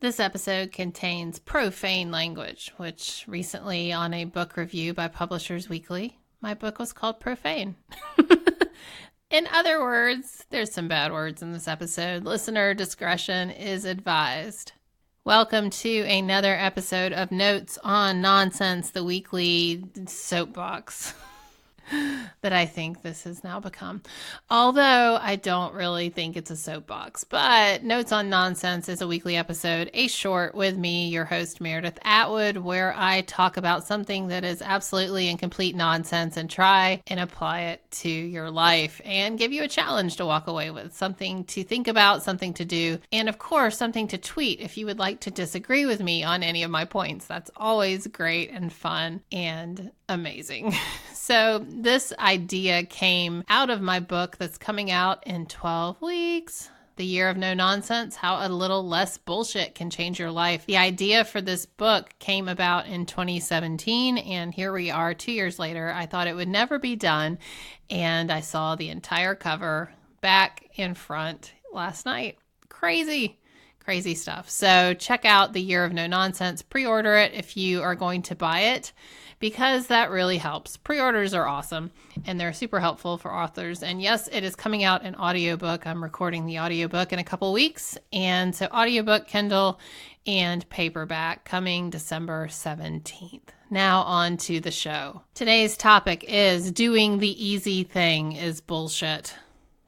This episode contains profane language, which recently on a book review by Publishers Weekly, my book was called Profane. In other words, there's some bad words in this episode. Listener discretion is advised. Welcome to another episode of Notes on Nonsense, the weekly soapbox that I think this has now become. Although I don't really think it's a soapbox, but Notes on Nonsense is a weekly episode, a short with me, your host, Meredith Atwood, where I talk about something that is absolutely and complete nonsense and try and apply it to your life and give you a challenge to walk away with, something to think about, something to do, and of course, something to tweet if you would like to disagree with me on any of my points. That's always great and fun and amazing. So this idea came out of my book that's coming out in 12 weeks. The Year of No Nonsense, How a Little Less Bullshit Can Change Your Life. The idea for this book came about in 2017, and here we are 2 years later. I thought it would never be done, and I saw the entire cover back and front last night. Crazy stuff. So check out The Year of No Nonsense. Pre-order it if you are going to buy it, because that really helps. Pre-orders are awesome, and they're super helpful for authors. And yes, it is coming out in audiobook. I'm recording the audiobook in a couple weeks. And so audiobook, Kindle, and paperback coming December 17th. Now on to the show. Today's topic is doing the easy thing is bullshit.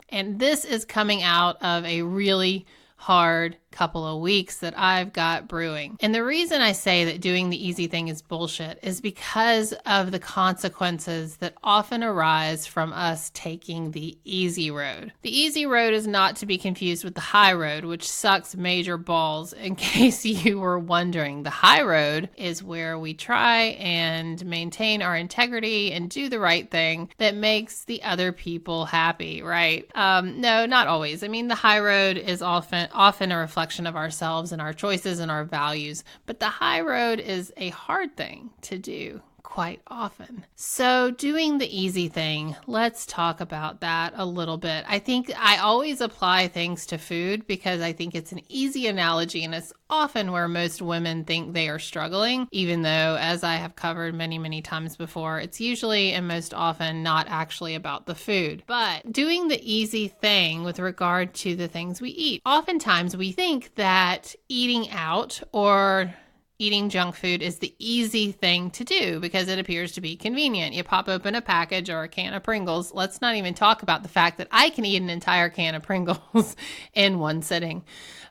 And this is coming out of a really hard couple of weeks that I've got brewing. And the reason I say that doing the easy thing is bullshit is because of the consequences that often arise from us taking the easy road. The easy road is not to be confused with the high road, which sucks major balls, in case you were wondering. The high road is where we try and maintain our integrity and do the right thing that makes the other people happy, right? No, not always. I mean, the high road is often a reflection of ourselves and our choices and our values, but the high road is a hard thing to do quite often. So doing the easy thing, let's talk about that a little bit. I think I always apply things to food because I think it's an easy analogy, and it's often where most women think they are struggling, even though, as I have covered many times before, it's usually and most often not actually about the food. But doing the easy thing with regard to the things we eat. Oftentimes we think that eating out or eating junk food is the easy thing to do because it appears to be convenient. You pop open a package or a can of Pringles. Let's not even talk about the fact that I can eat an entire can of Pringles in one sitting.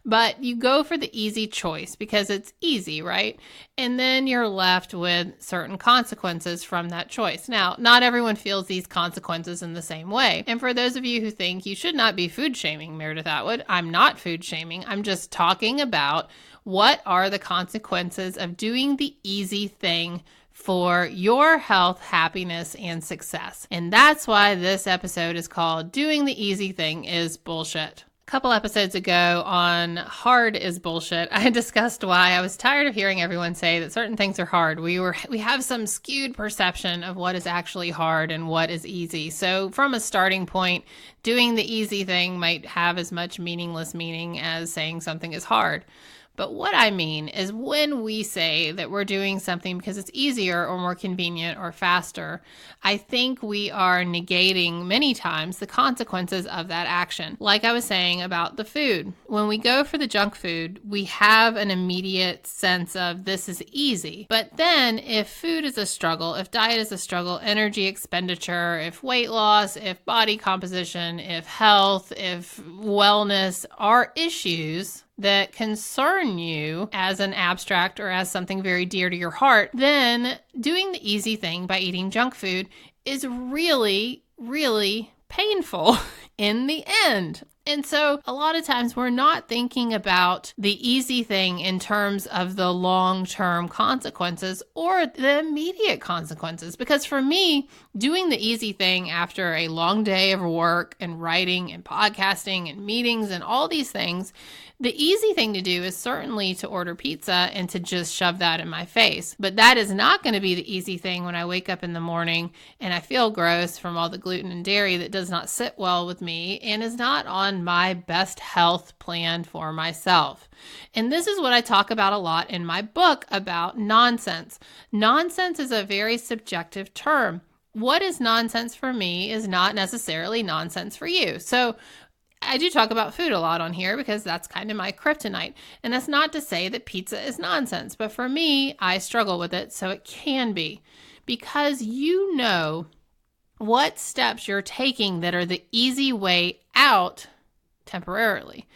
But you go for the easy choice because it's easy, right? And then you're left with certain consequences from that choice. Now, not everyone feels these consequences in the same way. And for those of you who think you should not be food shaming, Meredith Atwood, I'm not food shaming. I'm just talking about what are the consequences of doing the easy thing for your health, happiness, and success. And that's why this episode is called Doing the Easy Thing is Bullshit. A couple episodes ago on Hard is Bullshit, I discussed why I was tired of hearing everyone say that certain things are hard. We have some skewed perception of what is actually hard and what is easy. So from a starting point, doing the easy thing might have as much meaningless meaning as saying something is hard. But what I mean is when we say that we're doing something because it's easier or more convenient or faster, I think we are negating many times the consequences of that action. Like I was saying about the food. When we go for the junk food, we have an immediate sense of this is easy. But then if food is a struggle, if diet is a struggle, energy expenditure, if weight loss, if body composition, if health, if wellness are issues that concern you as an abstract or as something very dear to your heart, then doing the easy thing by eating junk food is really painful in the end. And so a lot of times we're not thinking about the easy thing in terms of the long-term consequences or the immediate consequences. Because for me, doing the easy thing after a long day of work and writing and podcasting and meetings and all these things, the easy thing to do is certainly to order pizza and to just shove that in my face. But that is not going to be the easy thing when I wake up in the morning and I feel gross from all the gluten and dairy that does not sit well with me and is not on on my best health plan for myself. And this is what I talk about a lot in my book about nonsense. Nonsense is a very subjective term. What is nonsense for me is not necessarily nonsense for you. So I do talk about food a lot on here because that's kind of my kryptonite. And that's not to say that pizza is nonsense, but for me, I struggle with it, so it can be. Because you know what steps you're taking that are the easy way out temporarily.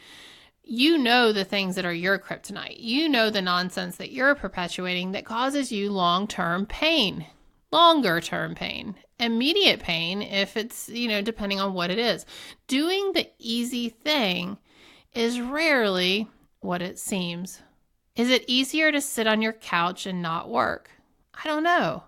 You know the things that are your kryptonite. You know the nonsense that you're perpetuating that causes you long-term pain, longer-term pain, immediate pain if it's, depending on what it is. Doing the easy thing is rarely what it seems. Is it easier to sit on your couch and not work? I don't know.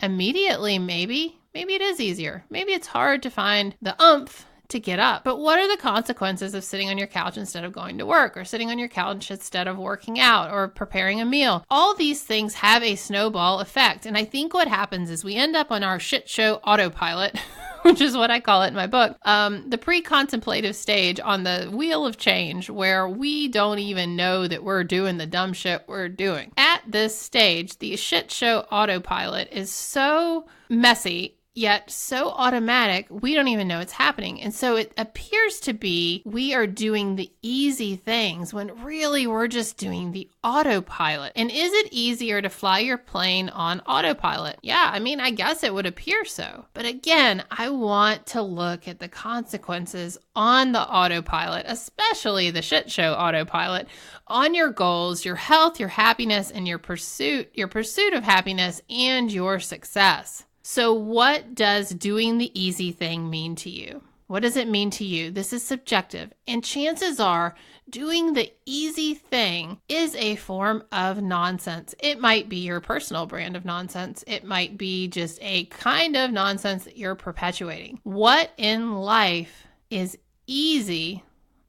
Immediately, maybe. Maybe it is easier. Maybe it's hard to find the oomph to get up. But what are the consequences of sitting on your couch instead of going to work, or sitting on your couch instead of working out or preparing a meal? All these things have a snowball effect. And I think what happens is we end up on our shit show autopilot, which is what I call it in my book, the pre-contemplative stage on the wheel of change, where we don't even know that we're doing the dumb shit we're doing. At this stage, the shit show autopilot is so messy, yet so automatic, we don't even know it's happening. And so it appears to be we are doing the easy things when really we're just doing the autopilot. And is it easier to fly your plane on autopilot? Yeah, I guess it would appear so. But again, I want to look at the consequences on the autopilot, especially the shit show autopilot, on your goals, your health, your happiness, and your pursuit of happiness and your success. So what does doing the easy thing mean to you? What does it mean to you? This is subjective. And chances are doing the easy thing is a form of nonsense. It might be your personal brand of nonsense. It might be just a kind of nonsense that you're perpetuating. What in life is easy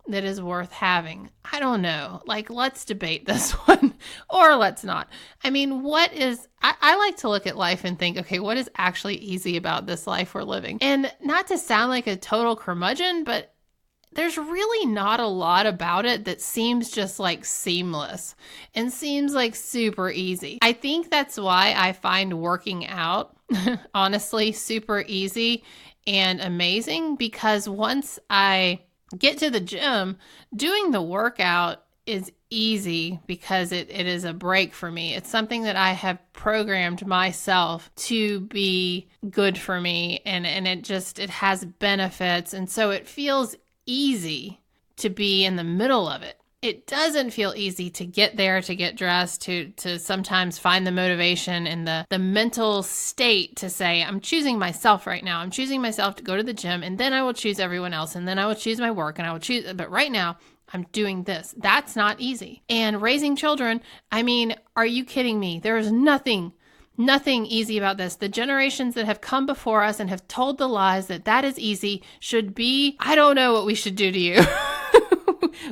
that is worth having? I don't know. Let's debate this one, or let's not. I like to look at life and think, okay, what is actually easy about this life we're living? And not to sound like a total curmudgeon, but there's really not a lot about it that seems just seamless and seems super easy. I think that's why I find working out, honestly, super easy and amazing, because once I get to the gym, doing the workout is easy because it is a break for me. It's something that I have programmed myself to be good for me, and it has benefits, and so it feels easy to be in the middle of it. It doesn't feel easy to get there, to get dressed, to sometimes find the motivation and the mental state to say, I'm choosing myself right now. I'm choosing myself to go to the gym, and then I will choose everyone else, and then I will choose my work, and I will choose, but right now I'm doing this. That's not easy. And raising children, are you kidding me? There is nothing easy about this. The generations that have come before us and have told the lies that is easy should be, I don't know what we should do to you.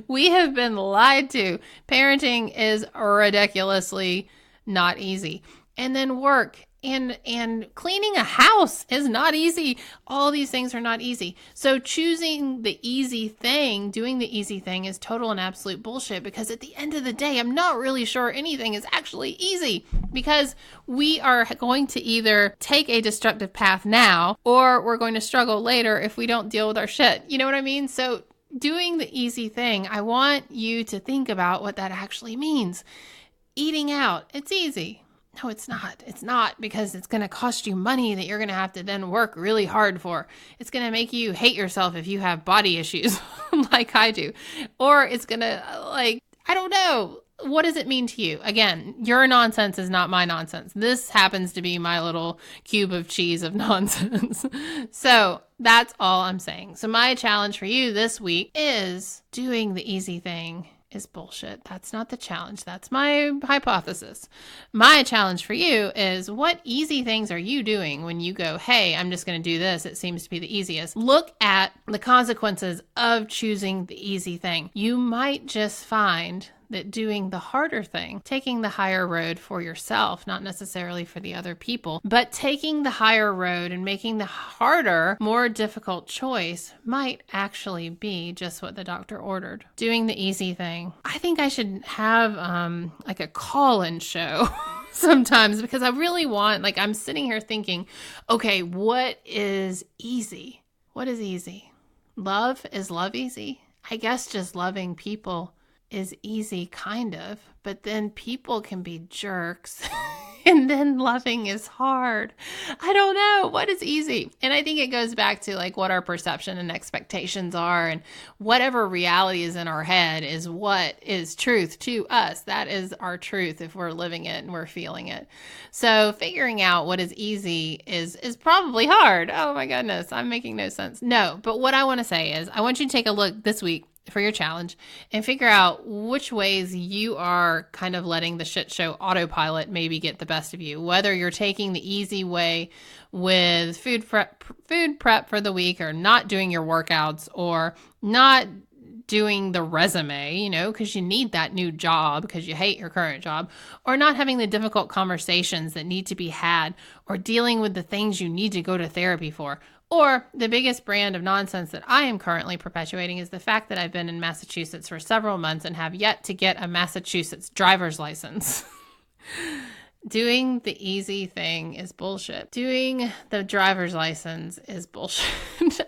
We have been lied to. Parenting is ridiculously not easy. And then work and cleaning a house is not easy. All these things are not easy. So choosing the easy thing, doing the easy thing is total and absolute bullshit, because at the end of the day, I'm not really sure anything is actually easy, because we are going to either take a destructive path now, or we're going to struggle later if we don't deal with our shit. You know what I mean? So doing the easy thing, I want you to think about what that actually means. Eating out, it's easy. No, it's not. It's not, because it's going to cost you money that you're going to have to then work really hard for. It's going to make you hate yourself if you have body issues like I do. Or it's going to, I don't know. What does it mean to you? Again, your nonsense is not my nonsense. This happens to be my little cube of cheese of nonsense. So that's all I'm saying. So my challenge for you this week is doing the easy thing is bullshit. That's not the challenge. That's my hypothesis. My challenge for you is, what easy things are you doing when you go, hey, I'm just going to do this. It seems to be the easiest. Look at the consequences of choosing the easy thing. You might just find that doing the harder thing, taking the higher road for yourself, not necessarily for the other people, but taking the higher road and making the harder, more difficult choice might actually be just what the doctor ordered. Doing the easy thing. I think I should have like a call-in show sometimes, because I really want, like, I'm sitting here thinking, okay, what is easy? What is easy? Love? Is love easy? I guess just loving people is easy, kind of, but then people can be jerks and then loving is hard. I don't know what is easy. And I think it goes back to like what our perception and expectations are, and whatever reality is in our head is what is truth to us. That is our truth if we're living it and we're feeling it. So figuring out what is easy is probably hard. Oh my goodness, I'm making no sense. No, but what I want to say is I want you to take a look this week for your challenge and figure out which ways you are kind of letting the shit show autopilot maybe get the best of you. Whether you're taking the easy way with food prep for the week, or not doing your workouts, or not doing the resume, because you need that new job because you hate your current job, or not having the difficult conversations that need to be had, or dealing with the things you need to go to therapy for. Or the biggest brand of nonsense that I am currently perpetuating is the fact that I've been in Massachusetts for several months and have yet to get a Massachusetts driver's license. Doing the easy thing is bullshit. Doing the driver's license is bullshit.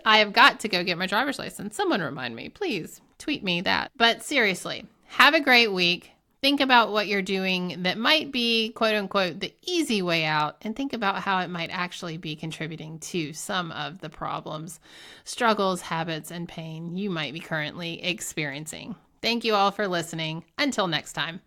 I have got to go get my driver's license. Someone remind me, please tweet me that. But seriously, have a great week. Think about what you're doing that might be, quote unquote, the easy way out, and think about how it might actually be contributing to some of the problems, struggles, habits, and pain you might be currently experiencing. Thank you all for listening. Until next time.